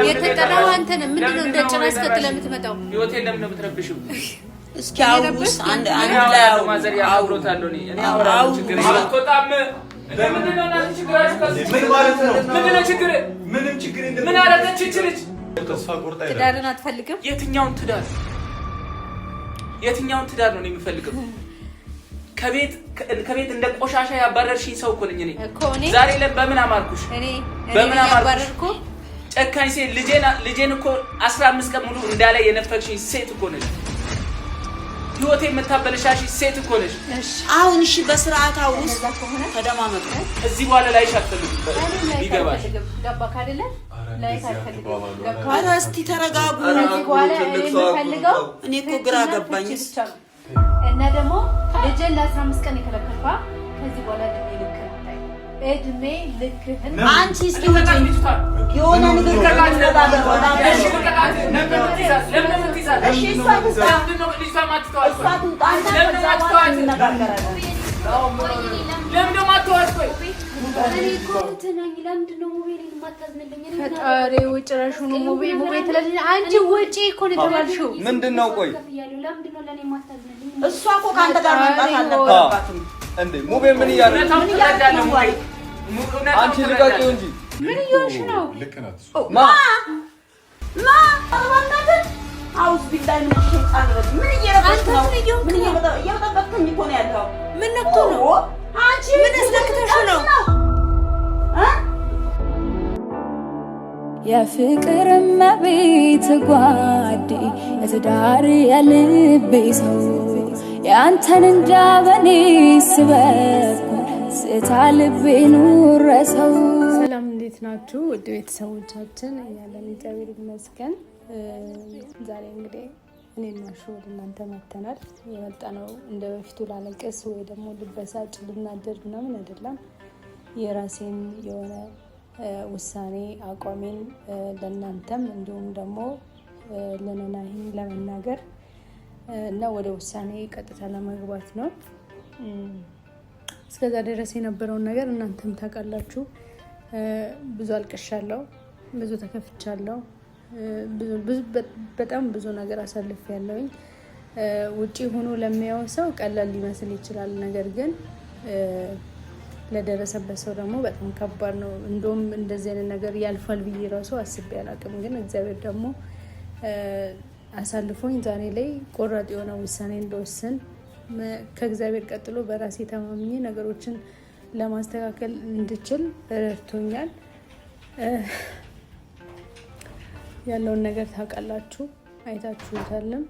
የተጠራው አንተ ነህ ምንድነው እንደ ጭራሽ ከተለ የምትመጣው ህይወቴ ለምን ነው የምትረብሽው እስኪ አውስ አንድ ላይ ማዘር ያብሮታል እኔ አወራው ችግር አትወጣም ምንድነው እናንተ ችግራችሁ ምን ማለት ነው ምንድነው ችግር ምንም ችግር የለም ምን አረጋች ይችልች ተስፋ ቆርጣ ይላል ትዳርን አትፈልግም የትኛውን ትዳር ነው የሚፈልገው ከቤት እንደ ቆሻሻ ያባረርሽኝ ሰው እኮ ነኝ እኔ ዛሬ በምን አማርኩሽ በምን አማርኩ ጨካኝ ሴት ልጄን እኮ 15 ቀን ሙሉ እንዳለ የነፈክሽኝ ሴት እኮ ነሽ ህይወቴ የምታበለሻሽ ሴት እኮ ነሽ አሁን እሺ በስርዓት አውስ ተደማመጡ እዚህ በኋላ ላይሽ አትፈልግም ይገባሽ ገባክ አይደለ ላይሽ አትፈልግም ገባክ እስቲ ተረጋጉ እዚህ በኋላ የምፈልገው እኔ እኮ ግራ ገባኝ እና ደግሞ ልጄን ለ15 ቀን የከለከልኳ ከዚህ በኋላ እድሜ ልክህን አንቺ እስኪ የሆነ ንግግር ተጋጭተዳለ ፈጣሪ ጭራሹን ሙቤ ትላለች አንቺ ወጪ እኮ ነው የተባልሽው ምንድነው ቆይ እሷ እኮ ካንተ ጋር መምጣት አለባት እንዴ ሙቤ ምን እያደረገ አንቺ ልቀቂው እንጂ ምን እየሆንሽ ነው ልክ ናት ማ አባናት አውስ ቢላይ ምን ሸጣን ምን እየረበሽ ነው ምን እየበጠበጥከኝ እኮ ነው ያለው ምን ነክቶ ነው አንቺ ምን አስለክተሽ ነው የፍቅር መቤት ጓዴ የትዳር የልቤ ሰው ያንተን እንዳበኔ ስበኩ ስታልቤ ኑረሰው ሰላም እንዴት ናችሁ ውድ ቤተሰቦቻችን ያለን እግዚአብሔር ይመስገን ዛሬ እንግዲህ እኔና ወደ እናንተ መተናል የመጣነው እንደ በፊቱ ላለቀስ ወይ ደግሞ ልበሳጭ ልናደር ምናምን አይደለም የራሴን የሆነ ውሳኔ አቋሜን ለእናንተም እንዲሁም ደግሞ ለነናሂም ለመናገር እና ወደ ውሳኔ ቀጥታ ለመግባት ነው እስከዛ ድረስ የነበረውን ነገር እናንተም ታውቃላችሁ ብዙ አልቅሻለሁ ብዙ ተከፍቻለሁ በጣም ብዙ ነገር አሳልፌያለሁኝ ውጪ ሆኖ ለሚያየው ሰው ቀላል ሊመስል ይችላል ነገር ግን ለደረሰበት ሰው ደግሞ በጣም ከባድ ነው እንደውም እንደዚህ አይነት ነገር ያልፋል ብዬ ራሱ አስቤ አላቅም ግን እግዚአብሔር ደግሞ አሳልፎኝ ዛሬ ላይ ቆራጥ የሆነ ውሳኔ እንደወስን ከእግዚአብሔር ቀጥሎ በራሴ ተማምኜ ነገሮችን ለማስተካከል እንድችል ረድቶኛል ያለውን ነገር ታውቃላችሁ አይታችሁታልም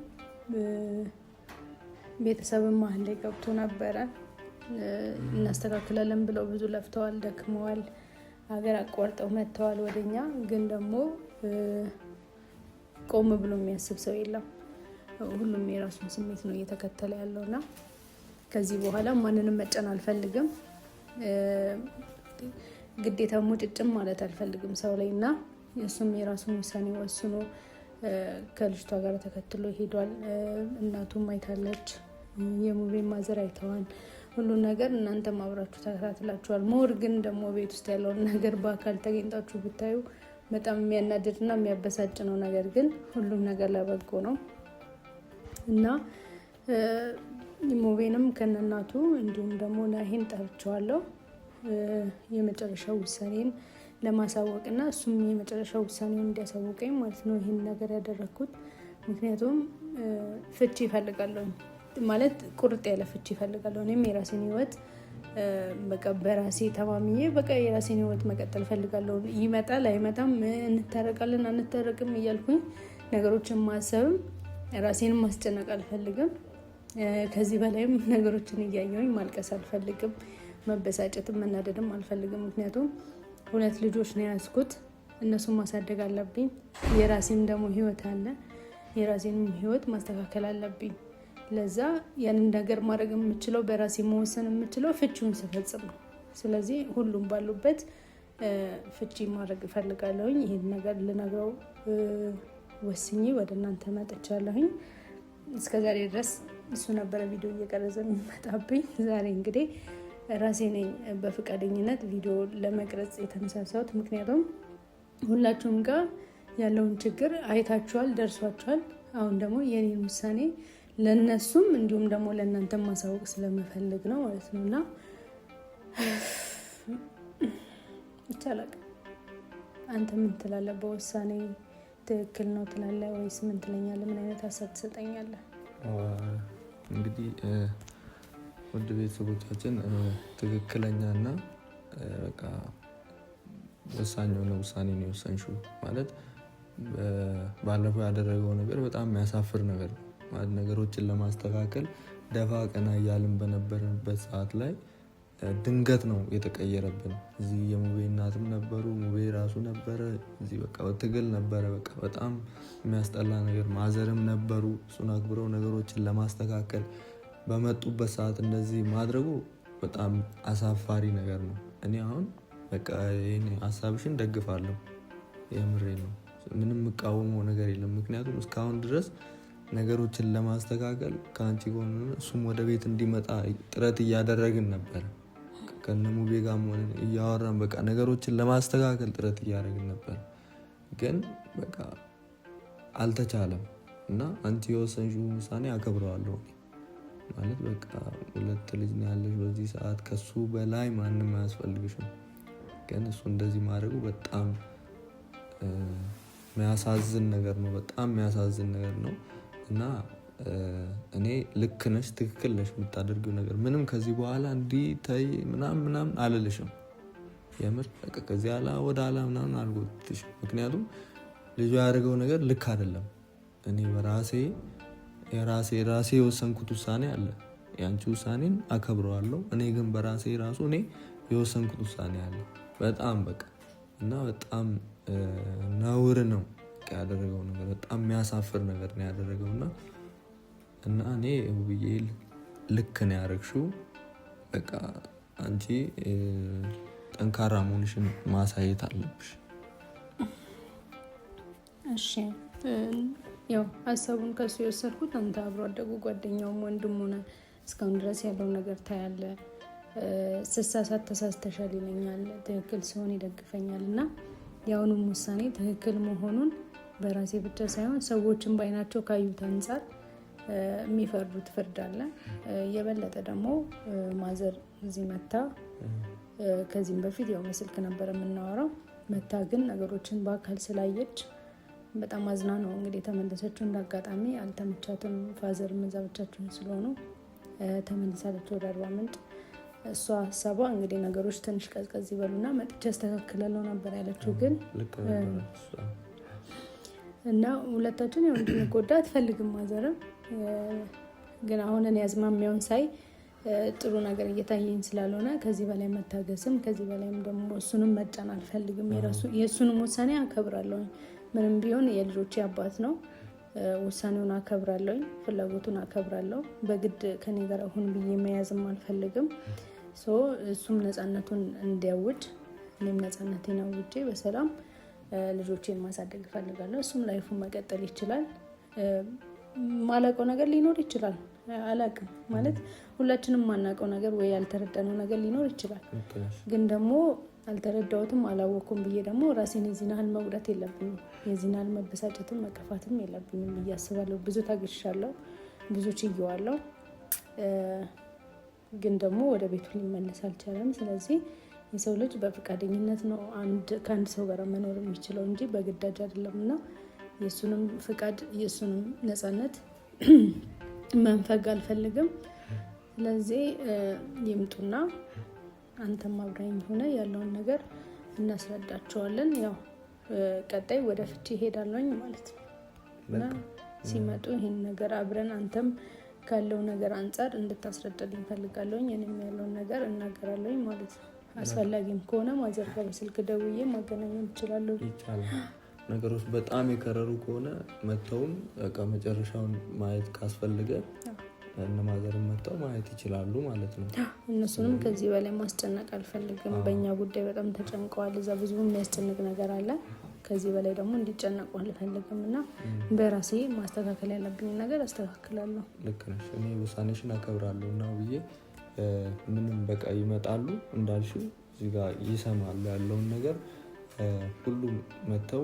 ቤተሰብም መሀል ላይ ገብቶ ነበረ እናስተካክላለን ብለው ብዙ ለፍተዋል ደክመዋል ሀገር አቋርጠው መጥተዋል ወደኛ ግን ደግሞ ቆም ብሎ የሚያስብ ሰው የለም ሁሉም የራሱን ስሜት ነው እየተከተለ ያለውና ከዚህ በኋላ ማንንም መጫን አልፈልግም ግዴታ ሙጭጭም ማለት አልፈልግም ሰው ላይና እሱም የራሱን ውሳኔ ወስኖ ከልጅቷ ጋር ተከትሎ ሄዷል እናቱም አይታለች የሙቤ ማዘር አይተዋል ሁሉ ነገር እናንተም አብራችሁ ተከታትላችኋል ሞር ግን ደግሞ ቤት ውስጥ ያለውን ነገር በአካል ተገኝታችሁ ብታዩ በጣም የሚያናድድና የሚያበሳጭ ነው ነገር ግን ሁሉም ነገር ለበጎ ነው እና ሙቤንም ከነናቱ እንዲሁም ደግሞ ናሂን ጠርቻለሁ የመጨረሻው ውሳኔን ለማሳወቅና እሱም የመጨረሻው ውሳኔውን እንዲያሳውቀኝ ማለት ነው ይሄን ነገር ያደረኩት ምክንያቱም ፍቺ ይፈልጋለሁ ማለት ቁርጥ ያለ ፍቺ ይፈልጋለሁ እኔም የራሴን ህይወት በቃ በራሴ ተማምኜ በቃ የራሴን ህይወት መቀጠል ፈልጋለሁ ይመጣል አይመጣም እንታረቃለን አንታረቅም እያልኩኝ ነገሮችን ማሰብም ራሴን ማስጨነቅ አልፈልግም ከዚህ በላይም ነገሮችን እያየሁኝ ማልቀስ አልፈልግም መበሳጨትም መናደድም አልፈልግም ምክንያቱም ሁለት ልጆች ነው ያስኩት እነሱን ማሳደግ አለብኝ የራሴን ደግሞ ህይወት አለ የራሴንም ህይወት ማስተካከል አለብኝ ለዛ ያንን ነገር ማድረግ የምችለው በራሴ መወሰን የምችለው ፍቺውን ስፈጽም ነው ስለዚህ ሁሉም ባሉበት ፍቺ ማድረግ እፈልጋለሁኝ ይሄን ነገር ልነግረው ወስኜ ወደ እናንተ መጥቻለሁኝ እስከዛሬ ድረስ እሱ ነበር ቪዲዮ እየቀረጸ የሚመጣብኝ ዛሬ እንግዲህ ራሴ ነኝ በፍቃደኝነት ቪዲዮ ለመቅረጽ የተነሳሳሁት ምክንያቱም ሁላችሁም ጋር ያለውን ችግር አይታችኋል፣ ደርሷችኋል። አሁን ደግሞ የኔን ውሳኔ ለነሱም እንዲሁም ደግሞ ለእናንተ ማሳወቅ ስለምፈልግ ነው ማለት ነው። እና ይቻላል። አንተ ምን ትላለህ? በውሳኔ ትክክል ነው ትላለህ ወይስ ምን ትለኛለህ? ምን አይነት ሀሳብ ትሰጠኛለህ? እንግዲህ ውድ ቤተሰቦቻችን ትክክለኛና በቃ ወሳኝ የሆነ ውሳኔ ነው የወሰንሽው። ማለት ባለፈው ያደረገው ነገር በጣም የሚያሳፍር ነገር ነው። ማለት ነገሮችን ለማስተካከል ደፋ ቀና እያልን በነበረበት ሰዓት ላይ ድንገት ነው የተቀየረብን። እዚህ የሙቤ እናትም ነበሩ፣ ሙቤ ራሱ ነበረ፣ እዚህ በቃ በትግል ነበረ። በቃ በጣም የሚያስጠላ ነገር። ማዘርም ነበሩ። እሱን አክብረው ነገሮችን ለማስተካከል በመጡበት ሰዓት እንደዚህ ማድረጉ በጣም አሳፋሪ ነገር ነው። እኔ አሁን በቃ ይሄን ሀሳብሽን ደግፋለሁ። የምሬ ነው። ምንም የምቃወመው ነገር የለም። ምክንያቱም እስካሁን ድረስ ነገሮችን ለማስተካከል ከአንቺ ጎን እሱም ወደ ቤት እንዲመጣ ጥረት እያደረግን ነበር። ከነ ሙቤ ጋር እያወራን በቃ ነገሮችን ለማስተካከል ጥረት እያደረግን ነበር። ግን በቃ አልተቻለም እና አንቺ የወሰንሽው ውሳኔ አከብረዋለሁ። ማለት በቃ 2 ልጅ ነው ያለሽ በዚህ ሰዓት፣ ከሱ በላይ ማንም አያስፈልግሽም። ግን እሱ እንደዚህ ማድረጉ በጣም የሚያሳዝን ነገር ነው። በጣም የሚያሳዝን ነገር ነው እና እኔ ልክ ነሽ፣ ትክክል ነሽ የምታደርጊው ነገር። ምንም ከዚህ በኋላ እንዲህ ተይ ምናምን አልልሽም። የምር በቃ ከዚህ ኋላ ወደ ኋላ ምናምን አልጎትትሽም። ምክንያቱም ልጁ ያደረገው ነገር ልክ አይደለም። እኔ በራሴ የወሰንኩት ውሳኔ አለ። ያንቺ ውሳኔን አከብረዋለሁ። እኔ ግን በራሴ ራሱ እኔ የወሰንኩት ውሳኔ አለ። በጣም በቃ እና በጣም ነውር ነው ያደረገው ነገር። በጣም የሚያሳፍር ነገር ነው ያደረገውና እኔ ውብዬ ልክ ነው ያደረግሽው። በቃ አንቺ ጠንካራ መሆንሽን ማሳየት አለብሽ። እሺ ያው ሀሳቡን ከሱ የወሰድኩት አንተ አብሮ አደጉ ጓደኛውም ወንድም ሆነ እስካሁን ድረስ ያለው ነገር ታያለ። ስሳሳት ተሳስተሻል ይለኛል፣ ትክክል ሲሆን ይደግፈኛል። እና የአሁኑም ውሳኔ ትክክል መሆኑን በራሴ ብቻ ሳይሆን ሰዎችን በአይናቸው ካዩት አንጻር የሚፈርዱት ፍርድ አለ። የበለጠ ደግሞ ማዘር እዚህ መታ፣ ከዚህም በፊት ያው በስልክ ነበር የምናወራው፣ መታ ግን ነገሮችን በአካል ስላየች በጣም አዝና ነው እንግዲህ የተመለሰችው። እንዳጋጣሚ አልተመቻትም። ፋዘር እዛ ብቻቸውን ስለሆኑ ተመልሳለች ወደ አርባ ምንጭ። እሷ ሀሳቧ እንግዲህ ነገሮች ትንሽ ቀዝቀዝ ይበሉና መጥቼ አስተካክላለሁ ነበር ያለችው። ግን እና ሁለታችን ያው እንድንጎዳ አትፈልግም ማዘርም። ግን አሁን እኔ አዝማሚያውን ሳይ ጥሩ ነገር እየታየኝ ስላልሆነ ከዚህ በላይ መታገስም ከዚህ በላይም ደግሞ እሱንም መጫን አልፈልግም። የእሱንም ውሳኔ አከብራለሁ። ምንም ቢሆን የልጆቼ አባት ነው። ውሳኔውን አከብራለሁ፣ ፍላጎቱን አከብራለሁ። በግድ ከኔ ጋር አሁን ብዬ መያዝም አልፈልግም። እሱም ነፃነቱን እንዲያውጅ እኔም ነፃነቴን አውጄ በሰላም ልጆቼን ማሳደግ እፈልጋለሁ። እሱም ላይፉን መቀጠል ይችላል። ማላውቀው ነገር ሊኖር ይችላል፣ አላውቅም ማለት ሁላችንም ማናውቀው ነገር ወይ ያልተረዳነው ነገር ሊኖር ይችላል። ግን ደግሞ አልተረዳሁትም አላወኩም ብዬ ደግሞ ራሴን የዚህን ያህል መጉዳት የለብኝም። የዚህን ያህል መበሳጨትም መከፋትም የለብኝም ብዬ አስባለሁ። ብዙ ታግሻለሁ፣ ብዙ ችዬዋለሁ። ግን ደግሞ ወደ ቤቱ ሊመለስ አልቻለም። ስለዚህ የሰው ልጅ በፈቃደኝነት ነው ከአንድ ሰው ጋር መኖር የሚችለው እንጂ በግዳጅ አይደለም። እና የእሱንም ፍቃድ የእሱንም ነፃነት መንፈግ አልፈልግም። ስለዚህ ይምጡና አንተም አብራኝ ሆነ ያለውን ነገር እናስረዳቸዋለን። ያው ቀጣይ ወደ ፍቺ ይሄዳለኝ ማለት ነው። እና ሲመጡ ይህን ነገር አብረን አንተም ካለው ነገር አንጻር እንድታስረዳልኝ ፈልጋለሁኝ። እኔም ያለውን ነገር እናገራለሁኝ ማለት ነው። አስፈላጊም ከሆነ ማዘርጋ በስልክ ደውዬ ማገናኘት እችላለሁ። ነገሮች በጣም የከረሩ ከሆነ መተውም በቃ መጨረሻውን ማየት ካስፈልገ እነማዘርም መተው ማየት ይችላሉ ማለት ነው። እነሱንም ከዚህ በላይ ማስጨነቅ አልፈልግም። በእኛ ጉዳይ በጣም ተጨንቀዋል። እዛ ብዙ የሚያስጨንቅ ነገር አለ። ከዚህ በላይ ደግሞ እንዲጨነቁ አልፈልግም እና በራሴ ማስተካከል ያለብኝ ነገር አስተካክላለሁ። ልክ ነሽ። እኔ ውሳኔሽን አከብራለሁ እና ብዬ ምንም በቃ ይመጣሉ እንዳልሽው እዚህ ጋር ይሰማሉ ያለውን ነገር ሁሉም መተው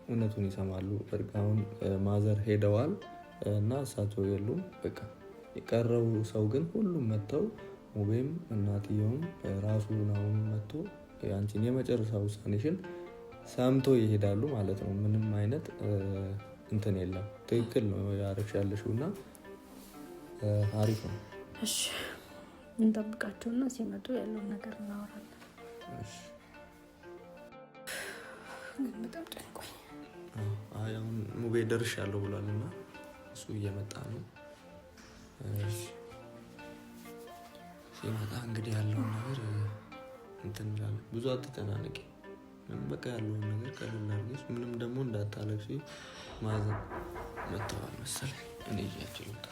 እውነቱን ይሰማሉ። እርቃውን ማዘር ሄደዋል እና እሳቸው የሉም። በቃ የቀረው ሰው ግን ሁሉም መጥተው ሙቤም እናትየውም ራሱ ነው መጥቶ ያንቺን የመጨረሻ ውሳኔሽን ሰምቶ ይሄዳሉ ማለት ነው። ምንም አይነት እንትን የለም። ትክክል ነው ያረግሽ ያለሽውና አሪፍ ነው። እሺ እንጠብቃቸውና ሲመጡ ያለውን ነገር እናወራለን። እሺ በጣም ጨንቆኝ አሁን ሙቤ ደርሻለሁ ብሏልና እሱ እየመጣ ነው። እሺ ሲመጣ እንግዲህ ያለውን ነገር እንትን እንላለን። ብዙ አትጨናነቂ። በቃ ያለውን ነገር ቀለል አድርገሽ ምንም ደግሞ እንዳታለቅሺ። ማዘን መተዋል መሰለኝ እኔ እያቸው ልውጣ።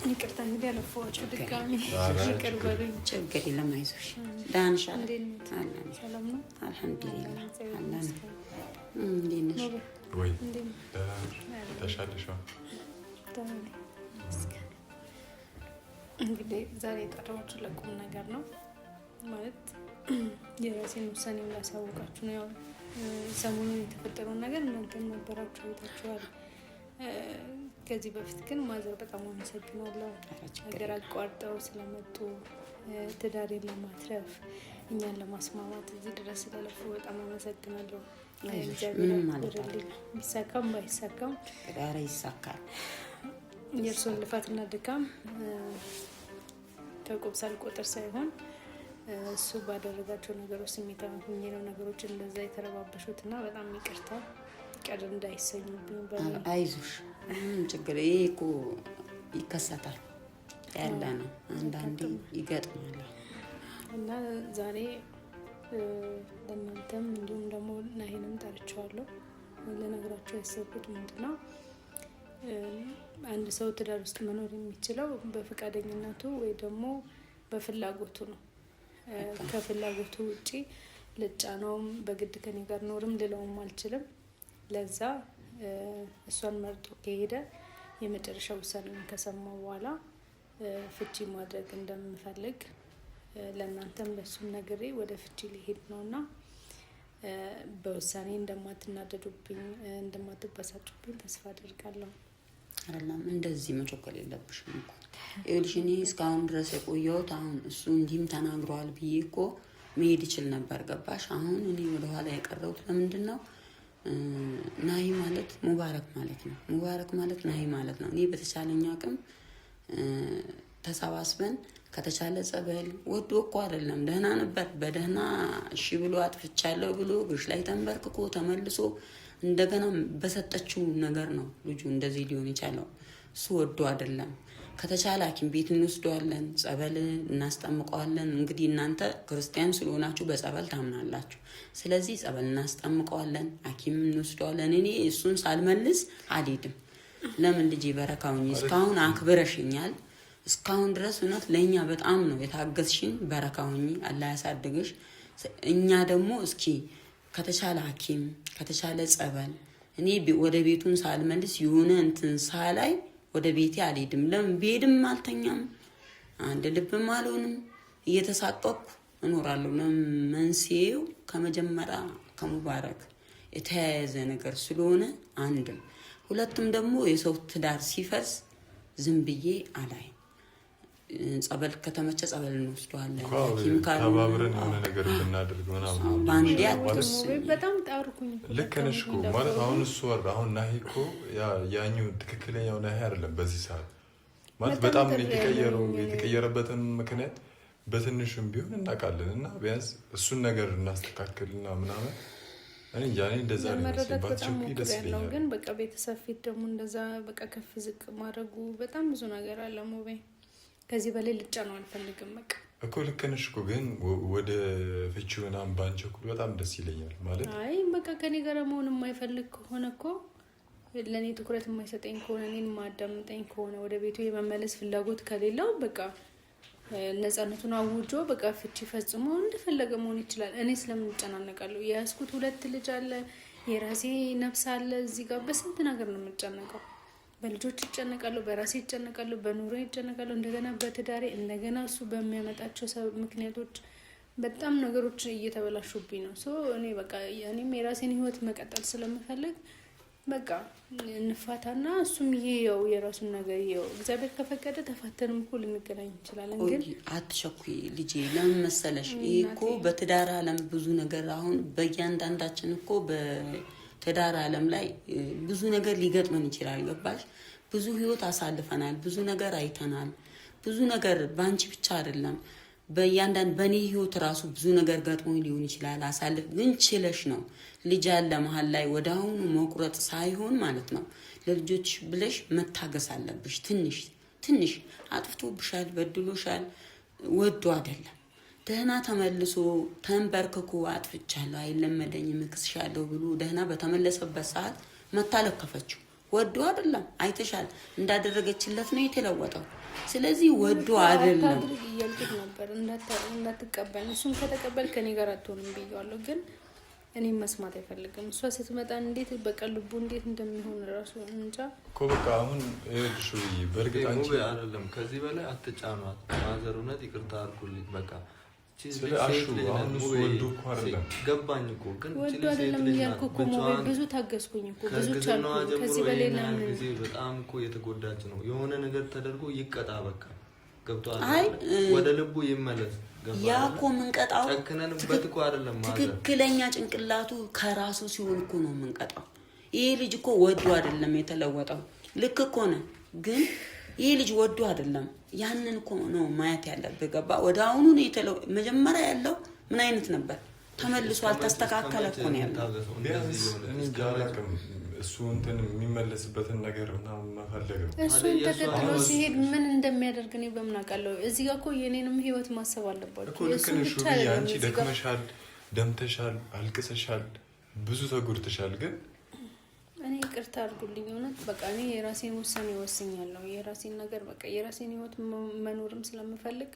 ይቅርታ እንግዲህ አለፈዋቸው ድጋሚ ይቅር በሉኝ። ችግር የለም አይዞሽ። ደህና ነሽ? ሰላም ነው አልሐምዱሊላህ። እንዴት ነሽ? ወይ ተሻለሽ? እንግዲህ ዛሬ የጠራኋችሁ ለቁም ነገር ነው። ማለት የራሴን ውሳኔ ላሳውቃችሁ ነው። ያው ሰሞኑን የተፈጠረውን ነገር እናንተም ነበራችሁ አይታችኋል። ከዚህ በፊት ግን ማዘር በጣም አመሰግናለሁ። ሀገር አቋርጠው ስለመጡ ትዳሬን ለማትረፍ እኛን ለማስማማት እዚህ ድረስ ስለለፉ በጣም አመሰግናለሁ። ቢሳካም ባይሳካም ዳራ ይሳካል። የእርሶን ልፋትና ድካም ከቁብ ሳልቆጥር ሳይሆን እሱ ባደረጋቸው ነገሮች ስሜታዊ ሆኜ ነው ነገሮችን እንደዛ የተረባበሹት እና በጣም ይቅርታ ቀር እንዳይሰኙብኝ። አይዞሽ ችግር ይሄ እኮ ይከሰታል ያለ ነው። አንዳንዴ ይገጥማል እና ዛሬ ለእናንተም እንዲሁም ደግሞ ናሂንም ጠርቼዋለሁ። ለነገራቸው ያሰብኩት ምንድነው አንድ ሰው ትዳር ውስጥ መኖር የሚችለው በፈቃደኝነቱ ወይ ደግሞ በፍላጎቱ ነው። ከፍላጎቱ ውጪ ልጫነውም በግድ ከኔ ጋር ኖርም ልለውም አልችልም። ለዛ እሷን መርጦ ከሄደ የመጨረሻ ውሳኔውን ከሰማው በኋላ ፍቺ ማድረግ እንደምፈልግ ለእናንተም ለሱም ነግሬ ወደ ፍቺ ሊሄድ ነውና በውሳኔ እንደማትናደዱብኝ እንደማትበሳጩብኝ ተስፋ አደርጋለሁ። አይደለም እንደዚህ መቸኮል የለብሽም እኮ ይኸውልሽ፣ እኔ እስካሁን ድረስ የቆየሁት አሁን እሱ እንዲህም ተናግሯል ብዬ እኮ መሄድ ይችል ነበር። ገባሽ? አሁን እኔ ወደኋላ የቀረሁት ለምንድን ነው? ናሂ ማለት ሙባረክ ማለት ነው። ሙባረክ ማለት ናሂ ማለት ነው። እኔ በተቻለኝ አቅም ተሰባስበን ከተቻለ ጸበል ወዶ እኮ አይደለም ደህና ነበር። በደህና እሺ ብሎ አጥፍቻለሁ ብሎ ግሽ ላይ ተንበርክኮ ተመልሶ እንደገና በሰጠችው ነገር ነው ልጁ እንደዚህ ሊሆን የቻለው። እሱ ወዶ አይደለም። ከተቻለ ሐኪም ቤት እንወስደዋለን፣ ጸበል እናስጠምቀዋለን። እንግዲህ እናንተ ክርስቲያን ስለሆናችሁ በጸበል ታምናላችሁ። ስለዚህ ጸበል እናስጠምቀዋለን፣ ሐኪም እንወስደዋለን። እኔ እሱን ሳልመልስ አልሄድም። ለምን ልጄ በረካውኝ እስካሁን አክብረሽኛል። እስካሁን ድረስ እውነት ለእኛ በጣም ነው የታገዝሽን። በረካውኝ አላህ ያሳድግሽ። እኛ ደግሞ እስኪ ከተቻለ ሐኪም ከተቻለ ጸበል እኔ ወደ ቤቱን ሳልመልስ የሆነ እንትን ሳላይ ወደ ቤቴ አልሄድም። ለምን ቤድም አልተኛም፣ አንድ ልብም አልሆንም፣ እየተሳቀቅኩ እኖራለሁ። መንስኤው ከመጀመሪያ ከሙባረክ የተያያዘ ነገር ስለሆነ አንድም ሁለቱም ደግሞ የሰው ትዳር ሲፈርስ ዝም ብዬ አላይ። ጸበል ከተመቸ ጸበል እንወስደዋለን። ተባብረን የሆነ ነገር ብናደርግ ምናምን ባንዴ በጣም ጣርኩኝ። ልክ ነሽ እኮ ማለት አሁን እሱ አሁን ናሂ እኮ ያኛው ትክክለኛው ናሂ አይደለም። በዚህ ሰዓት ማለት በጣም የተቀየረበትን ምክንያት በትንሽም ቢሆን እናውቃለን እና ቢያንስ እሱን ነገር እናስተካክልና ምናምን እኔ ያኔ እንደዛ ነው ግን በቃ ቤተሰብ ፊት ደግሞ እንደዛ በቃ ከፍ ዝቅ ማድረጉ በጣም ብዙ ነገር አለ። ሞቤ ከዚህ በላይ ልጫ ነው አልፈልግም። በቃ እኮ ልክ ነሽ እኮ ግን ወደ ፍቺው ምናምን ባንቸኩል በጣም ደስ ይለኛል ማለት አይ በቃ ከኔ ጋር መሆን የማይፈልግ ከሆነ እኮ ለኔ ትኩረት የማይሰጠኝ ከሆነ እኔን ማዳምጠኝ ከሆነ ወደ ቤቱ የመመለስ ፍላጎት ከሌለው በቃ ነፃነቱን አውጆ በቃ ፍቺ ፈጽሞ እንደፈለገ መሆን ይችላል። እኔ ስለምን እጨናነቃለሁ? የያዝኩት 2 ልጅ አለ፣ የራሴ ነፍስ አለ። እዚህ ጋር በስንት ነገር ነው የምጨነቀው። በልጆች ይጨነቃለሁ፣ በራሴ ይጨነቃለሁ፣ በኑሮ ይጨነቃለሁ፣ እንደገና በትዳሬ እንደገና እሱ በሚያመጣቸው ምክንያቶች በጣም ነገሮች እየተበላሹብኝ ነው። እኔ በቃ እኔም የራሴን ህይወት መቀጠል ስለምፈልግ በቃ እንፋታና እሱም ይሄው የራሱን ነገር ይሄው እግዚአብሔር ከፈቀደ ተፋተንም እኮ ልንገናኝ እንችላለን። ግን አትቸኩይ ልጄ። ለምን መሰለሽ ይሄ እኮ በትዳር ዓለም ብዙ ነገር አሁን በእያንዳንዳችን እኮ በትዳር ዓለም ላይ ብዙ ነገር ሊገጥመን ይችላል። ገባሽ? ብዙ ህይወት አሳልፈናል፣ ብዙ ነገር አይተናል። ብዙ ነገር ባንቺ ብቻ አይደለም በእያንዳንድ በኔ ህይወት ራሱ ብዙ ነገር ገጥሞኝ ሊሆን ይችላል። አሳልፍ ግን ችለሽ ነው ልጅ አለ መሀል ላይ ወደ አሁኑ መቁረጥ ሳይሆን ማለት ነው ለልጆች ብለሽ መታገስ አለብሽ። ትንሽ አጥፍቶብሻል፣ በድሎሻል፣ ወዶ አይደለም ደህና ተመልሶ ተንበርክኮ አጥፍቻለሁ አይለመደኝም እክስሻለሁ ብሎ ደህና በተመለሰበት ሰዓት መታለከፈችው። ወዶ አይደለም አይተሻል፣ እንዳደረገችለት ነው የተለወጠው። ስለዚህ ወዶ አይደለም ይልኩት ነበር እንዳትቀበል እሱን ከተቀበል ከኔ ጋር አትሆንም ብየዋለሁ። ግን እኔ መስማት አይፈልግም። እሷ ስትመጣ እንዴት በቀልቡ እንዴት እንደሚሆን ራሱ እንጃ እኮ በቃ አሁን እሺ በርግጥ አንቺ አይደለም ከዚህ በላይ አትጫኗት። ማዘሩነት ይቅርታ አድርጉልኝ በቃ ገባኝ እኮ ግን ወዶ አይደለም ያልኩ እኮ ብዙ ታገስኩኝ እኮ ብዙ ቻልኩ። ከዚህ በላይ ለምን ጊዜ በጣም እኮ የተጎዳች ነው። የሆነ ነገር ተደርጎ ይቀጣ በቃ ገብቷል። ወደ ልቡ ይመለስ። ያ እኮ የምንቀጣው ጨክነንበት እኮ አይደለም። ትክክለኛ ጭንቅላቱ ከራሱ ሲሆን እኮ ነው የምንቀጣው። ይሄ ልጅ እኮ ወዶ አይደለም የተለወጠው። ልክ እኮ ነው ግን ይሄ ልጅ ወዶ አይደለም። ያንን እኮ ነው ማየት ያለብህ። ገባ? ወደ አሁኑ ነው መጀመሪያ ያለው ምን አይነት ነበር? ተመልሶ አልተስተካከለ እኮ ነው ያለው። እሱ እንትን የሚመለስበትን ነገር ምናምን መፈለግ ነው። እሱን ተከትሎ ሲሄድ ምን እንደሚያደርግ እኔ በምን አውቃለሁ? እዚህ ጋር እኮ የኔንም ህይወት ማሰብ አለባችሁ። እሱ ብቻ አንቺ ደክመሻል፣ ደምተሻል፣ አልቅሰሻል፣ ብዙ ተጎድተሻል። ግን እኔ ይቅርታ አድርጉልኝ እውነት በቃ እኔ የራሴን ውሳኔ ወስኛለሁ። የራሴን ነገር በቃ የራሴን ህይወት መኖርም ስለምፈልግ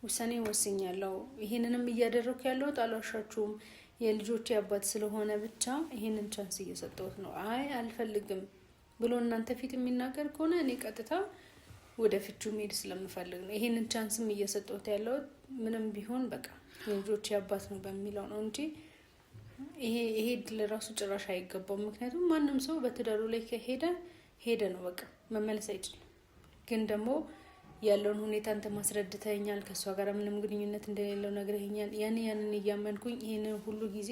ውሳኔ ወስኛለሁ። ይሄንንም እያደረኩ ያለው አልዋሻችሁም። የልጆቼ አባት ስለሆነ ብቻ ይሄንን ቻንስ እየሰጠሁት ነው። አይ አልፈልግም ብሎ እናንተ ፊት የሚናገር ከሆነ እኔ ቀጥታ ወደ ፍቹ መሄድ ስለምፈልግ ነው ይሄንን ቻንስም እየሰጠሁት ያለው። ምንም ቢሆን በቃ የልጆቼ አባት ነው በሚለው ነው እንጂ ይሄ ለራሱ ጭራሽ አይገባም። ምክንያቱም ማንም ሰው በትዳሩ ላይ ሄደ ነው በቃ መመለስ አይችልም። ግን ደግሞ ያለውን ሁኔታ አንተ ማስረድተኛል፣ ከሷ ጋር ምንም ግንኙነት እንደሌለው ነግረኸኛል። ያንን እያመንኩኝ ይሄንን ሁሉ ጊዜ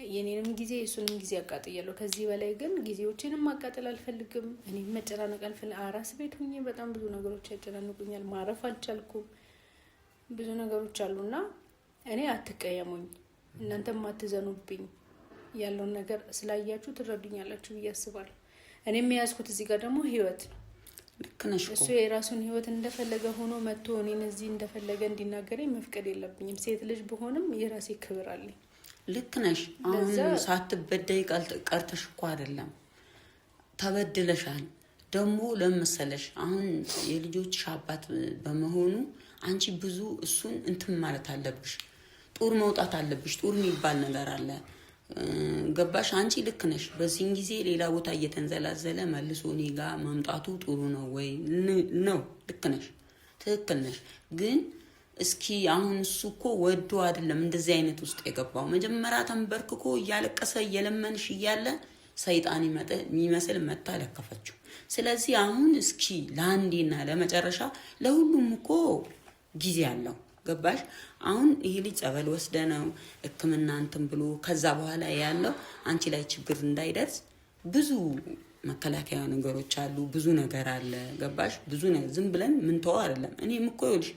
የኔንም ጊዜ እሱንም ጊዜ አቃጥያለሁ። ከዚህ በላይ ግን ጊዜዎችንም ማቃጠል አልፈልግም። እኔ መጨናነቅ አልፈልግም። አራስ ቤት ሆኜ በጣም ብዙ ነገሮች ያጨናንቁኛል። ማረፍ አልቻልኩም። ብዙ ነገሮች አሉና እኔ አትቀየሙኝ፣ እናንተም አትዘኑብኝ። ያለውን ነገር ስላያችሁ ትረዱኛላችሁ ብዬ አስባለሁ። እኔም የያዝኩት እዚህ ጋር ደግሞ ህይወት ነው። እሱ የራሱን ህይወት እንደፈለገ ሆኖ መጥቶ እኔን እዚህ እንደፈለገ እንዲናገረኝ መፍቀድ የለብኝም። ሴት ልጅ ብሆንም የራሴ ክብር አለኝ። ልክ ነሽ። አሁን ሳትበደይ ቀርተሽ እኮ አይደለም ተበድለሻል። ደግሞ ለምሳሌሽ አሁን የልጆችሽ አባት በመሆኑ አንቺ ብዙ እሱን እንትን ማለት አለብሽ። ጡር መውጣት አለብሽ። ጡር የሚባል ነገር አለ። ገባሽ? አንቺ ልክ ነሽ። በዚህን ጊዜ ሌላ ቦታ እየተንዘላዘለ መልሶ እኔ ጋር መምጣቱ ጥሩ ነው ወይ ነው? ልክ ነሽ፣ ትክክል ነሽ። ግን እስኪ አሁን እሱ እኮ ወዶ አይደለም እንደዚህ አይነት ውስጥ የገባው። መጀመሪያ ተንበርክኮ እያለቀሰ እየለመንሽ እያለ ሰይጣን የሚመስል መታ ለከፈችው። ስለዚህ አሁን እስኪ ለአንዴና ለመጨረሻ ለሁሉም እኮ ጊዜ አለው። ገባሽ? አሁን ይሄ ልጅ ጸበል ወስደ ነው ሕክምና እንትን ብሎ ከዛ በኋላ ያለው አንቺ ላይ ችግር እንዳይደርስ ብዙ መከላከያ ነገሮች አሉ። ብዙ ነገር አለ። ገባሽ? ብዙ ነገር ዝም ብለን ምን ተው አይደለም። እኔም እኮ ይኸውልሽ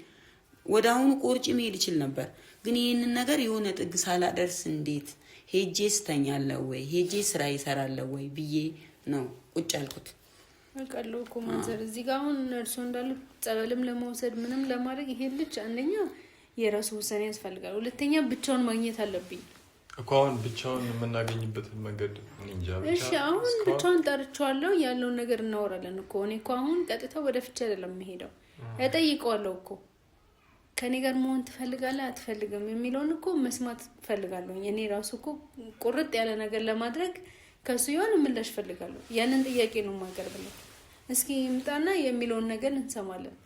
ወደ አሁኑ ቆርጬ መሄድ ይችል ነበር። ግን ይህንን ነገር የሆነ ጥግ ሳላደርስ እንዴት ሄጄ ስተኛለሁ ወይ ሄጄ ስራ ይሰራለሁ ወይ ብዬ ነው ቁጭ ያልኩት። አቃሉ እኮ ማንዘር እዚህ ጋር አሁን እርሶ እንዳሉት ጸበልም ለመውሰድ ምንም ለማድረግ ይሄ ልጅ አንደኛ የራሱ ውሳኔ ያስፈልጋል። ሁለተኛ ብቻውን ማግኘት አለብኝ እኮ አሁን ብቻውን የምናገኝበት መንገድ እንጃ። እሺ አሁን ብቻውን ጠርቻለሁ ያለውን ነገር እናወራለን እኮ እኔ እኮ አሁን ቀጥታ ወደ ፍቻ አይደለም የምሄደው እጠይቀዋለሁ እኮ ከኔ ጋር መሆን ትፈልጋለህ አትፈልግም የሚለውን እኮ መስማት ፈልጋለሁ እኔ ራሱ እኮ ቁርጥ ያለ ነገር ለማድረግ ከሱ የሆነ ምላሽ ፈልጋለሁ ያንን ጥያቄ ነው ማቀርብለት እስኪ ይምጣና የሚለውን ነገር እንሰማለን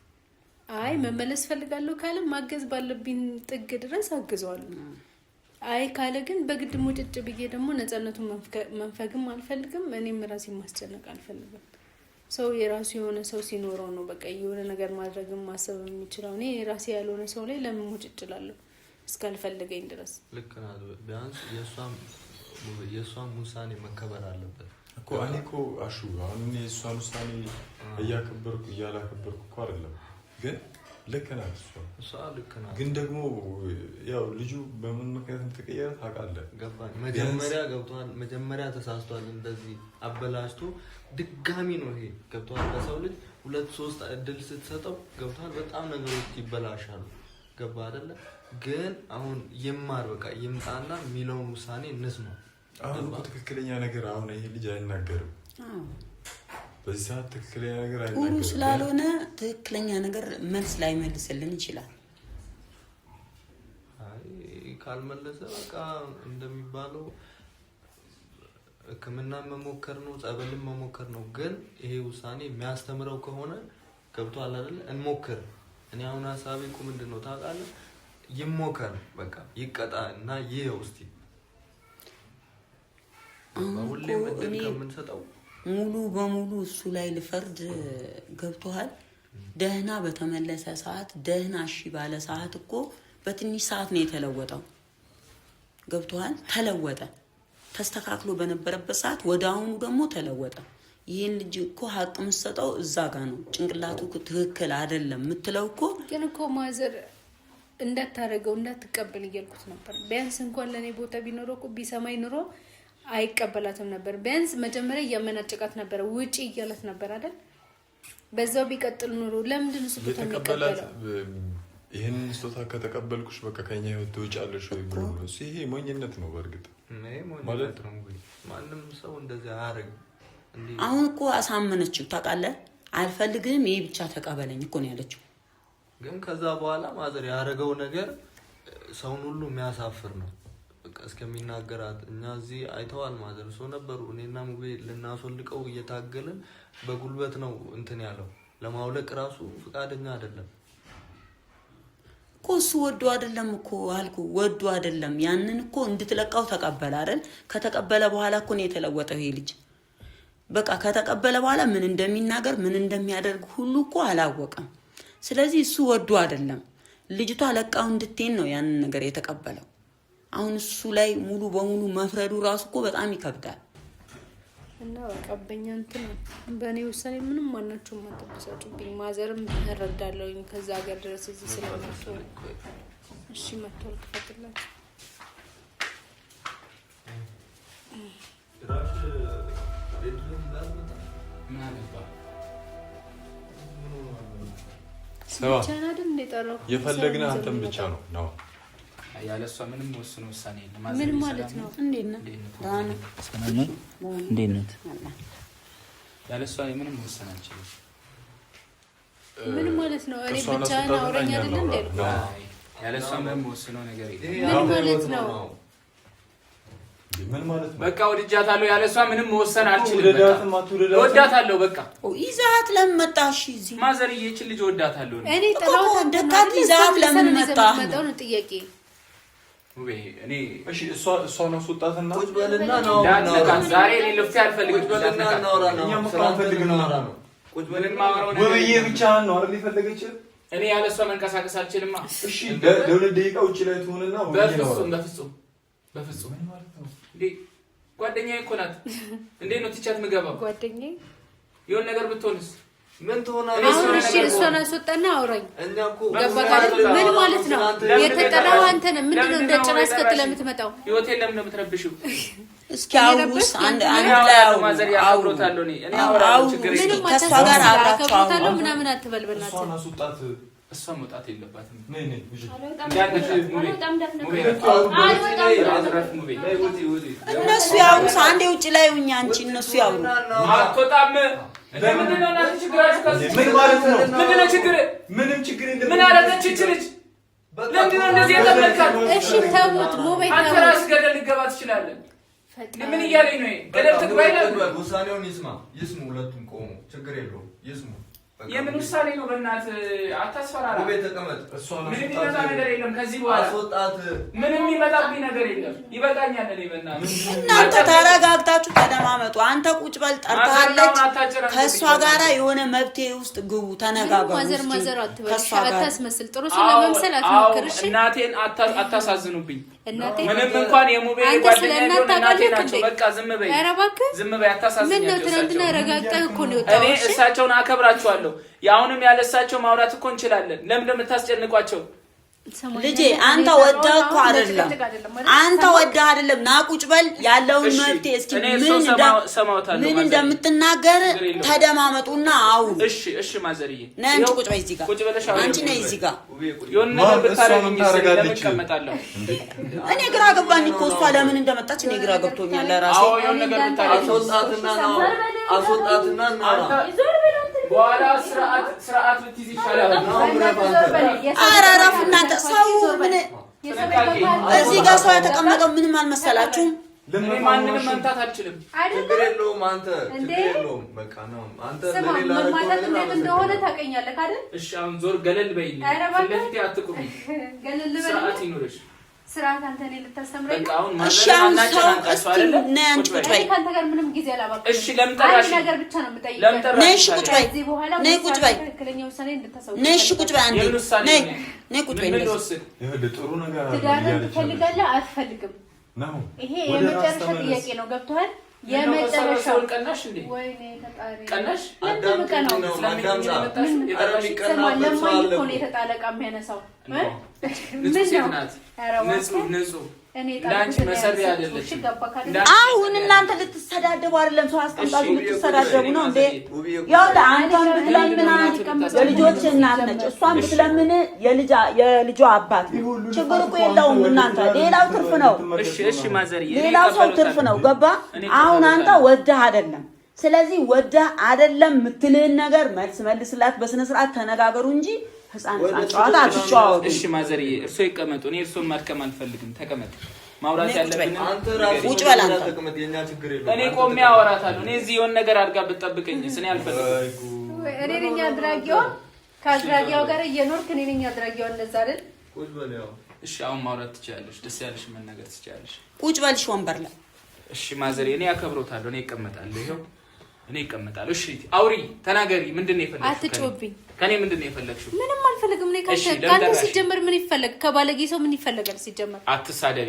አይ መመለስ ፈልጋለሁ ካለ ማገዝ ባለብኝ ጥግ ድረስ አግዘዋለሁ አይ ካለ ግን በግድ ሙጭጭ ብዬ ደግሞ ነፃነቱን መንፈግም አልፈልግም እኔም ራሴ ማስጨነቅ አልፈልግም ሰው የራሱ የሆነ ሰው ሲኖረው ነው በቃ የሆነ ነገር ማድረግም ማሰብ የሚችለው እኔ ራሴ ያልሆነ ሰው ላይ ለምን ሙጭጭ እላለሁ እስካልፈልገኝ ድረስ ልክ ናት ቢያንስ የሷም ውሳኔ መከበር አለበት እኮ እኔ እኮ አሹ አሁን እኔ እሷን ውሳኔ እያከበርኩ እያላከበርኩ እኮ አይደለም ግን ልክ ናት እሷ ልክ ናት ግን ደግሞ ያው ልጁ በምን ምክንያት ተቀየረ ታውቃለህ ገባኝ መጀመሪያ ገብቷል መጀመሪያ ተሳስቷል እንደዚህ አበላሽቶ ድጋሚ ነው ይሄ ገብቷል በሰው ልጅ 2-3 እድል ስትሰጠው ገብቷል በጣም ነገሮች ይበላሻሉ ገባ አይደለ ግን አሁን ይማር በቃ ይምጣና ሚለውን ውሳኔ እንስማ አሁን እኮ ትክክለኛ ነገር አሁን ይሄ ልጅ አይናገርም በዚህ ሰዓት ትክክለኛ ነገር አይናገርም ሁሉ ስላልሆነ ትክክለኛ ነገር መልስ ላይ መልስልን ይችላል አይ ካልመለሰ በቃ እንደሚባለው ከመና መሞከር ነው ጸበልን መሞከር ነው ግን ይሄ ውሳኔ የሚያስተምረው ከሆነ ገብቷል አይደል እንሞክር እኔ አሁን ሐሳቤ እኮ ምንድነው ታውቃለህ ይሞከር በቃ ይቀጣና ይሄው እስቲ ሁሌም እድል ከምንሰጠው ሙሉ በሙሉ እሱ ላይ ልፈርድ ገብቷል ደህና በተመለሰ ሰዓት ደህና እሺ ባለ ሰዓት እኮ በትንሽ ሰዓት ነው የተለወጠው ገብቷል ተለወጠ ተስተካክሎ በነበረበት ሰዓት ወዳሁን ደግሞ ተለወጠ ይሄን ልጅ እኮ ሀቅ መስጠው እዛ ጋር ነው ጭንቅላቱ ትክክል አይደለም ምትለው እኮ ግን እኮ ማዘር እንዳታረገው እንዳትቀበል ይልኩት ነበር ቢያንስ እንኳን ለኔ ቦታ ቢኖር እኮ ቢሰማይ ኑሮ አይቀበላትም ነበር ቢያንስ መጀመሪያ ያመናጨቃት ነበር ውጪ ይያላት ነበር አይደል በዛው ቢቀጥል ኑሮ ለምንድን ነው ስጦታ የሚቀበለው ይሄን ስጦታ ከተቀበልኩሽ በቃ ከኛ ህይወት ትውጫለሽ ወይ ብሎ ነው ይሄ ሞኝነት ነው በርግጥ ማለት ነው ማንም ሰው እንደዚህ አያረግ እንዴ አሁን እኮ አሳመነችው ታውቃለህ አልፈልግም ይሄ ብቻ ተቀበለኝ እኮ ነው ያለችው ግን ከዛ በኋላ ማዘር ያረጋው ነገር ሰውን ሁሉ የሚያሳፍር ነው በቃ እስከሚናገራት እኛ እዚህ አይተዋል ማዘር ሰው ነበሩ እኔና ሙቤ ልናስወልቀው እየታገልን በጉልበት ነው እንትን ያለው ለማውለቅ ራሱ ፍቃደኛ አይደለም ኮሱ ወዶ አይደለም እኮ አልኩ ወዶ አይደለም ያንን እኮ እንድትለቃው ተቀበለ አይደል ከተቀበለ በኋላ እኮ ነው የተለወጠው ይሄ ልጅ በቃ ከተቀበለ በኋላ ምን እንደሚናገር ምን እንደሚያደርግ ሁሉ እኮ አላወቀም ስለዚህ እሱ ወዶ አይደለም ልጅቷ ለቃው እንድትሄን ነው ያንን ነገር የተቀበለው አሁን እሱ ላይ ሙሉ በሙሉ መፍረዱ ራሱ እኮ በጣም ይከብዳል እና ወቀበኛ እንትን በኔ ውሳኔ ምንም ማናቸውም አትበሳጩብኝ ማዘርም እረዳለሁ ከዛ ሀገር ድረስ እዚህ ስለመጡ እሺ መጥቷል ከፈትላችሁ የፈለግና አንተም ብቻ ነው ነው ያለሷ ምንም ወስኖ ውሳኔ ምን ማለት ነው እንዴት ነው ዳና እንዴት ነው ያለሷ ምንም ወስኖ አንችልም ምን ማለት ነው እኔ ብቻ ነው አውረኛ አይደል እንዴ ያለሷ ምንም ወስኖ ነገር ምን ማለት ነው ምን ማለት ነው በቃ ወድጃታለሁ ያለሷ ምንም ወሰን አልችልም ወዳታለሁ በቃ ይዛት ለምመጣሽ እዚህ ማዘርዬ እቺ ልጅ ወዳታለሁ እኔ ጥላው ደካት ይዛት ለምመጣ ነው ጥያቄ እኔ እሺ እሷ ነው ወጣትና ቁጭ በልና ነው ዛሬ እኔ ልፍታ አልፈልግም ቁጭ በልና እናውራ ነው ስራ ፈልግና ነው ቁጭ በልና ማውራው ነው ወብዬ ብቻ ነው አይደል ይፈልገች እኔ ያለሷ መንቀሳቀስ አልችልም እሺ ለሁለት ደቂቃ ውጪ ላይ ትሆንና በፍጹም ምን ማለት ነው እንዴ ጓደኛዬ እኮ ናት እንዴት ነው ትቻት ምገባው ጓደኛዬ የሆነ ነገር ብትሆንስ ምን ትሆናለህ እሺ እሷን አስወጣና አውራኝ እኛ እኮ ምን ማለት ነው የተጠራው አንተ ነህ ምንድነው እንደ ጭራሽ ከተለ የምትመጣው ህይወቴን ለምን ነው የምትረብሽው እስኪ አውሩስ አንድ ላይ ማዘር ያውሮታለሁ እኔ አውራለሁ ችግር የለም ከሷ ጋር አብራችሁ ምናምን አትበል በእናትህ እሷን አስወጣት እሷ መውጣት የለባትም። ነይ እነሱ ያውሩ አንዴ ውጭ ላይ ሁኚ አንቺ እነሱ ያውሩ። አትወጣም። ለምንድን ነው እናንተ ችግራችሁ? ምን ማለት ነው? ምንድን ነው ችግር? ምንም ችግር የለም። ምን አደረገች እቺ ልጅ? ለምንድን ነው እንደዚህ የተመልካት? እሺ ተውት። ሙቤት አንተ ራስህ ገደል ልትገባ ትችላለህ። ምን እያለኝ ነው? ገደል ትግባ ይላል። ውሳኔውን ይስሙ። ሁለቱም ቆሙ። ችግር የለውም ይስሙ። የምን ውሳኔ ነው? በእናትህ አታስፈራራ። ሙቤት ተቀመጥ። ምንም የሚመጣ ነገር የለም ከዚህ በኋላ አስወጣት። ምንም የሚመጣብኝ ነገር የለም። ይበቃኛል። እኔ በእናትህ እናንተ ተረጋግታችሁ ተደማመጡ። አንተ ቁጭ በል ጠርታለች። ከእሷ ጋራ የሆነ መብቴ ውስጥ ግቡ ተነጋገሩ። ማዘር አትበልሽ፣ አታስመስል። ጥሩ ስለመምሰል አትሞክርሽ። እናቴን አታሳዝኑብኝ። ምንም እንኳን የሙቤ ጓደኛ ቢሆን እናቴ ናቸው። በቃ ዝም በይ፣ ዝም በይ፣ አታሳዝኛቸው። ምን ነው ትናንትና ረጋግጠህ እኮ ነው የወጣው። እኔ እሳቸውን አከብራቸዋለሁ። ያውንም ያለሳቸው ማውራት እኮ እንችላለን። ለምን እንደምታስጨንቋቸው? ልጄ አንተ ወደህ እኮ አይደለም፣ አንተ ወደህ አይደለም። ና ቁጭ በል። ያለውን መብቴ እስኪ ምን እንደምትናገር ተደማመጡና አውሩ። እሺ ማዘርዬ፣ ነይ አንቺ ቁጭ በይ እዚህ ጋር። አንቺ ነይ እዚህ ጋር። የሆነ ነገር ብታረጊኝ ለምን እቀመጣለሁ? እኔ ግራ ገባኝ እኮ እሷ ለምን እንደመጣች እኔ ግራ ገብቶኛል ለራሴ። አዎ የሆነ ነገር ብታረጊኝ አስወጣትና በኋላ ስርዓት ልትይዝ ይሻላል። ኧረ እረፉ እናንተ። ሰው ምን እዚህ ጋር ሰው የተቀመጠው ምንም አልመሰላችሁም? ማንንም መምታት አልችልም። ችግር የለውም። አንተ ችግር የለውም። በቃ ነው አንተ ለሌላ ማለት እንዴት እንደሆነ ታውቀኛለህ አይደል? እሺ አሁን ዞር ገለል በይኝ። ለፊቴ አትቁሚ። ገለል በይኝ። ስርዓት ይኑርሽ። ስርዓት አንተ እኔ ልታስተምረኝ ነው? እሺ አሁን ሰው እስኪ ነይ አንቺ ቁጭ በይ። ካንተ ጋር ምንም ጊዜ አላባክንም። እሺ ለምን ጠራሽ? ነገር ብቻ ነው የምጠይቀው። ነይ እሺ ቁጭ በይ። ነይ ቁጭ በይ። ትክክለኛ ውሳኔ እንድታሳውቅ። ነይ እሺ ቁጭ በይ። አንዴ ነይ ነይ ቁጭ በይ። ጥሩ ነገር ትዳርን ትፈልጋለህ አትፈልግም? ይሄ የመጨረሻ ጥያቄ ነው። ገብቶሃል? የመጨረሻው ቀናሽ እንዴ? ወይኔ ተጣሪ ቀናሽ አዳም ነው ስለሚቀና ለማን የተጣለቃ የሚያነሳው ንጹህ ለአንቺ መሰሪ አይደለች። አሁን እናንተ ልትሰዳደቡ አይደለም፣ ሰው አስቀምጣችሁ ልትሰዳደቡ ነው እንዴ? ያው አንተም ብትለምናት የልጆች እናት ነች፣ እሷም ብትለምን የልጇ አባት ችግር እኮ የለውም። እናንተ ሌላው ትርፍ ነው። እሺ ማዘርዬ፣ ሌላው ሰው ትርፍ ነው። ገባ? አሁን አንተ ወደህ አይደለም። ስለዚህ ወደህ አይደለም የምትልህን ነገር መልስላት። በስነ ስርዓት ተነጋገሩ እንጂ ህፃን ጨዋታ አትጫወቱ። እሺ ማዘርዬ፣ እርሶ ይቀመጡ። እኔ እርሶን ማድከም አልፈልግም። ተቀመጥ። ማውራት ያለብን አንተ ራስህ ቁጭ በል። አንተ ተቀመጥ። የኛ ችግር የለውም። እኔ ቆሜ አወራታለሁ። እኔ እዚህ የሆነ ነገር አድርጋ ብትጠብቀኝ እኔ አልፈልግም። እኔ ነኝ አድራጊዋ። ከአድራጊዋ ጋር እየኖርክ እኔ ነኝ አድራጊዋ። እንደዛ አይደል? ቁጭ በል። ያው እሺ አሁን ማውራት ትችያለሽ። ደስ ያለሽ መናገር ትችያለሽ። ቁጭ በልሽ ወንበር ላይ። እሺ ማዘርዬ፣ እኔ አከብሮታለሁ። እኔ እቀመጣለሁ። ይሄው እኔ እቀመጣለሁ። እሺ አውሪ፣ ተናገሪ። ምንድነው የፈለግሽው? አትጮብኝ። ከኔ ምንድነው የፈለግሽው? ምንም አልፈልግም። እኔ ካንተ ሲጀመር ምን ይፈልግ? ከባለጌ ሰው ምን ይፈልጋል ሲጀመር? አትሳደቢ፣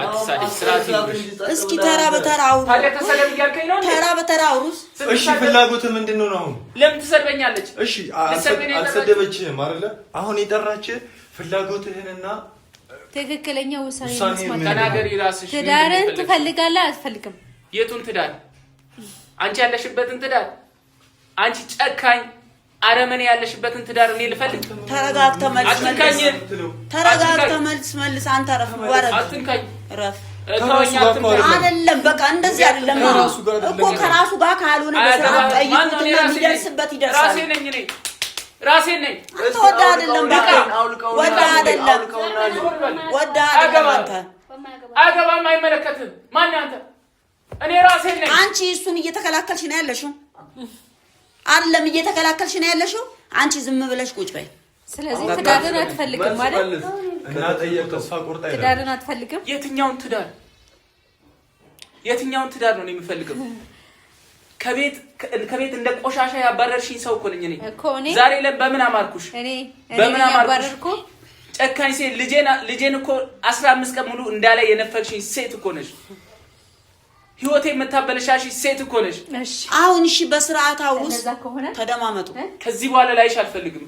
አትሳደቢ። ስርዓት ይኑርሽ። እስኪ ተራ በተራ አውሩ። ታዲያ ተሳደቢ እያልከኝ ነው? ተራ በተራ አውሩስ። እሺ ፍላጎት ምንድነው ነው? አሁን ለምን ትሰድበኛለች? እሺ አልሰደበችህም አይደለ? አሁን የጠራችህ ፍላጎትህንና ትክክለኛ ውሳኔ መስማት። ተናገሪ ራስሽ። ትዳርን ትፈልጋለህ አትፈልግም? የቱን ትዳር? አንቺ ያለሽበትን ትዳር? አንቺ ጨካኝ አረመኔ ያለሽበትን ትዳር እኔ ልፈልግ? ተረጋግተህ መልስ መልስ። አንተ ረፍ ወረድ። አትንካኝ። ረፍ ተወኛ። አይደለም በቃ እንደዚህ አይደለም እኮ ከራሱ ጋር ካልሆነ በሰዓት ጠይቁት የሚደርስበት ይደርሳል። ራሴ ነኝ። አንተ ወደ አይደለም በቃ ወደ አይደለም አንተ አገባም አይመለከትም። ማን አንተ? እኔ ራሴ ነኝ። አንቺ እሱን እየተከላከልሽ ነው ያለሽው አይደለም? እየተከላከልሽ ነው ያለሽው። አንቺ ዝም ብለሽ ቁጭ በይ። ስለዚህ ትዳርን አትፈልግም ማለት እና ጠየቅ። ተስፋ ቆርጣ ይላል። ትዳርን አትፈልግም? የትኛውን ትዳር ነው የምፈልገው? ከቤት እንደ ቆሻሻ ያባረርሽኝ ሰው እኮ ነኝ እኔ። ዛሬ በምን አማርኩሽ? በምን አማርኩ? ጨካኝ ሴት ልጄን እኮ 15 ቀን ሙሉ እንዳለ የነፈቅሽኝ ሴት እኮ ነሽ። ህይወቴ የምታበለሻሽ ሴት እኮ ነሽ። አሁን እሺ በስርዓት አውሩስ፣ ተደማመጡ። ከዚህ በኋላ ላይሽ አልፈልግም።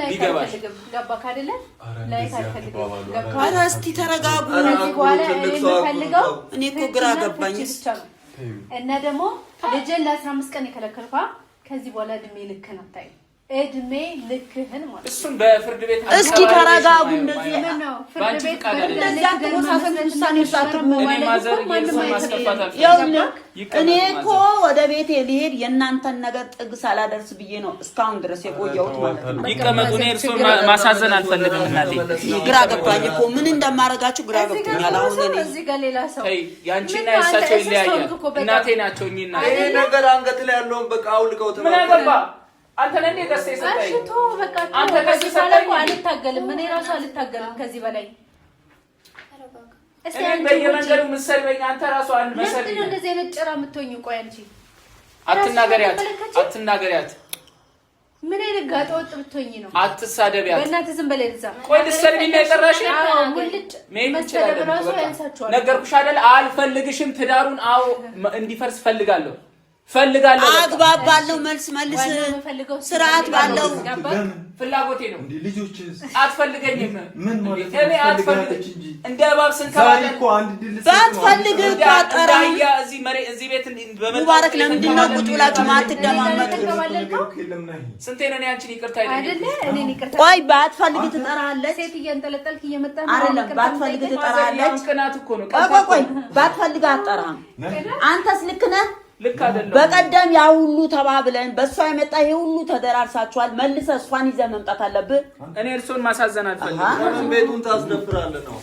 ቢገባሽ ገባክ አይደለ? ላይሽ አልፈልግም። ኧረ እስቲ ተረጋጉ። እኔ እኮ ግራ ገባኝ። እና ደግሞ ልጄን ለ15 ቀን የከለከልኳ ከዚህ በኋላ እድሜ ልክ ነው። ታይ እድሜ ልክህን ማለት እሱን በፍርድ ቤት እስኪ ተረጋጉ። እንደዚህ ነው ፍርድ ቤት እንደዚህ አትወሳሰብ ውሳኔ ሳትሙ እኔ ማዘር የእሱን ማስከፋት እኔ እኮ ወደ ቤቴ ልሄድ የእናንተን ነገር ጥግ ሳላደርስ ብዬ ነው እስካሁን ድረስ የቆየሁት ማለት ነው። ይቀመጡ። እኔ እርሱን ማሳዘን አልፈልግም እናቴ። ግራ ገባኝ እኮ ምን እንደማረጋችሁ ግራ ገብቶኛል። አሁን እኔ እዚህ ጋር ሌላ ሰው ያንቺና የእሳቸው ይለያያል። እናቴ ናቸው እኚህና ይሄ ነገር አንገት ላይ ያለውን በቃ አውልቀው ምን አገባ አንተ ለኔ ገስተ ይሰጣይ አሽቶ በቃ አንተ ገስተ ይሰጣይ አልታገልም። እኔ ራሱ አልታገልም ከዚህ በላይ እኔ በየመንገዱ ምሰርበኝ አንተ ራሱ አንድ መሰሪ ነው። እንደዚህ አይነት ጭራ የምትሆኝ ቆይ አንቺ አትናገሪያት ምን አይነት ጋጠ ወጥ ብትሆኝ ነው? አትሳደቢያት በእናትህ ዝም በለኝ። እዛ ቆይ ልትሰድቢኝ ነው የጠራሽ? ሙልጭ መሰደብ ራሱ ያንሳችኋል። ነገርኩሽ አይደል? አልፈልግሽም። ትዳሩን አዎ እንዲፈርስ ፈልጋለሁ አግባብ ባለው መልስ መልስ ስርዓት ባለው ፍላጎቴ ነው። እንዴ ልጆችስ አትፈልገኝም? ምን ማለት እኔ አትፈልገኝ እንደ ባብ ስንከባለ እኮ አንድ ድል ባትፈልግ ካጠራኝ እዚህ ቤት ሙባረክ ለምንድን ነው ቁጭ ብላችሁ ማትደማመጡ? ስንቴ ነው አንቺን ይቅርታ አይደለ? እኔን ይቅርታ ቆይ ባትፈልግ ትጠራለች። ሴት እያንጠለጠልክ እየመጣ አይደለም ባትፈልግ ትጠራለች። ቅናት እኮ ነው። ቆይ ባትፈልግ አጠራም። አንተስ ልክ ነህ። ልክ አይደለም። በቀደም ያ ሁሉ ተባብለን በእሷ የመጣ ይሄ ሁሉ ተደራርሳችኋል። መልሰህ እሷን ይዘህ መምጣት አለብህ። እኔ እርሱን ማሳዘን አልፈልግም። ለምን ቤቱን ታስደፍራለህ ነው?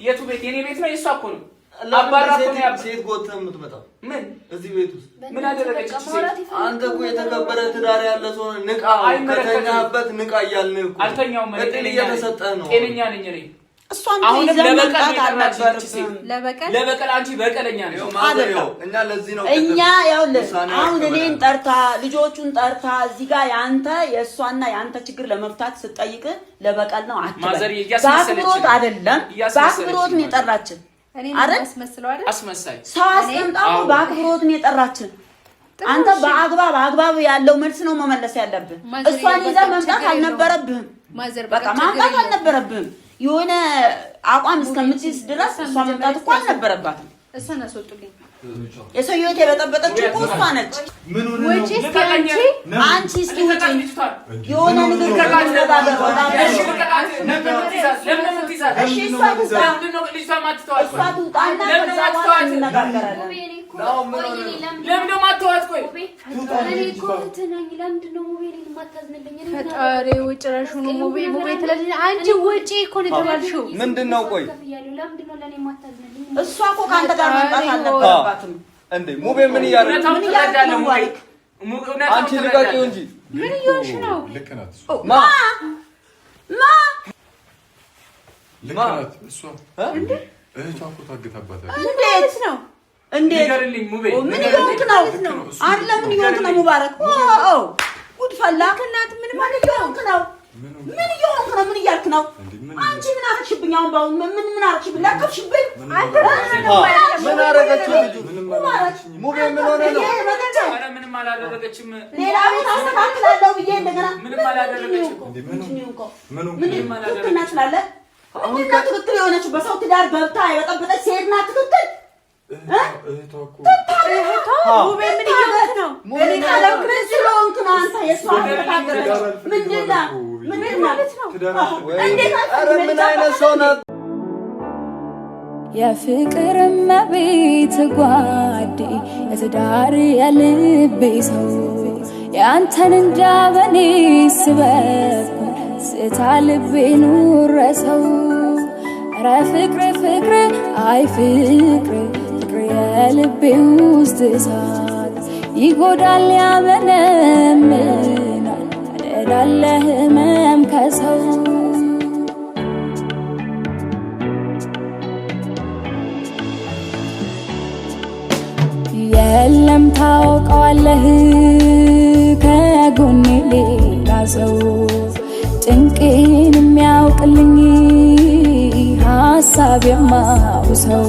የቱ ቤት? የኔ ቤት ነው የሷ እኮ ነው። አባራ እኮ ነው ሴት ጎተህ የምትመጣው ምን እዚህ ቤት ውስጥ ምን አደረገች ሴት? አንተ እኮ የተከበረ ትዳር ያለ ሰው ንቃ፣ ከተኛበት ንቃ እያልን እኮ አልተኛውም። እድል እየተሰጠህ ነው። ጤነኛ ነኝ እኔ። አሁን ለበቀል አልነበረም። ለበቀል አንቺ በቀለኛ ነሽ አይደለም። እኛ ለዚህ ነው አሁን እኔን ጠርታ ልጆቹን ጠርታ እዚህ ጋር ያንተ የእሷና ያንተ ችግር ለመፍታት ስትጠይቅ ለበቀል ነው አትበል። በአክብሮት አይደለም፣ በአክብሮት ነው የጠራችን አስመሳይ ሰው አስቀምጣው በአክብሮት ነው የጠራችን። አንተ በአግባብ ያለው መልስ ነው መመለስ ያለብህ። እሷን ይዘህ መምጣት አልነበረብህም። በቃ ማምጣት አልነበረብህም። የሆነ አቋም እስከምትይዝ ድረስ እሷ መምጣት እኮ አልነበረባትም። እሷን አስወጡልኝ። የሰው ህይወት የበጠበጠችው እኮ እሷ ነች። አንቺ እስኪ ውጪ የሆነ ንግግር ተነጋገር። እሷ ትውጣና ከዛ በኋላ እንነጋገራለን። ፈጣሪው ጭራሹን ሙቤ ትላለች። አንቺ ውጪ እኮ ነው የተባልሽው። ምንድን ነው? ቆይ እሷ እኮ ከአንተ ጋር መምጣት አልነበረባትም እንዴ? ሙቤ ምን እያደረገ ነው? አንቺ ልቀቂው እንጂ ምን እየሆንሽ ነው? ልክ ናት እሷ እንዴ? እህቷ እኮ ታግታባታለች። እንዴት ነው? እንዴት ምን እየሆንክ ነው? አይደለም ምን እየሆንክ ነው? ሙባረክ ጉድ ፈላ። እናት ምን ማለት እየሆንክ ነው? ምን እየሆንክ ነው? ምን እያልክ ነው? አንቺ ምን አረግሽብኝ? አሁን ባሁን ምን አረግሽብኝ? ላከፍሽብኝ? አንተ ምን አረገችው? ልጁ ሙቤ ምን ሆነ ነው? ኧረ ምንም አላደረገችም። ሌላ ቤት አስተካክላለሁ ብዬ እንደገና ምንም አላደረገችም። ምንም አላደረገችም። አሁን ትክክል የሆነችው በሰው ትዳር ገብታ የበጠበጠች ሴት ናት። ትክክል እህቷ እኮ ሙቤ ምን እየሆንክ ነው? እኔ ካለም ስለሆንክ ነው። አንተ የእሷ ተታገረች ምንድን ማለት ነው? ኧረ ምን አይነት ሰው ናት? የፍቅር እመቤት ጓዴ የትዳር የልቤ ሰው ያንተን እንዳበኔ ስበኩ ስታ ልቤ ኑረሰው ኧረ ፍቅር አይ ፍቅር የልቤ ውስጥ እሳት ይጎዳል ያመነምናል ያደላለ ህመም ከሰው የለም ታውቀዋለህ ከጎኔ ሌላ ሰው ጭንቄን የሚያውቅልኝ ሀሳብ የማውሰው